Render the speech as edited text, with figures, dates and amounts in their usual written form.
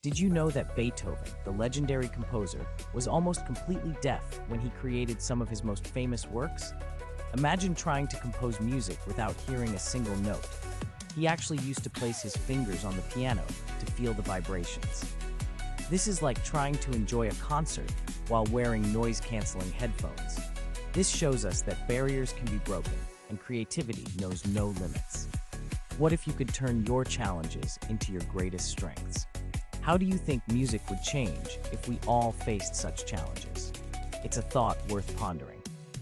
Did you know that Beethoven, the legendary composer, was almost completely deaf when he created some of his most famous works? Imagine trying to compose music without hearing a single note. He actually used to place his fingers on the piano to feel the vibrations. This is like trying to enjoy a concert while wearing noise-canceling headphones. This shows us that barriers can be broken and creativity knows no limits. What if you could turn your challenges into your greatest strengths? How do you think music would change if we all faced such challenges? It's a thought worth pondering.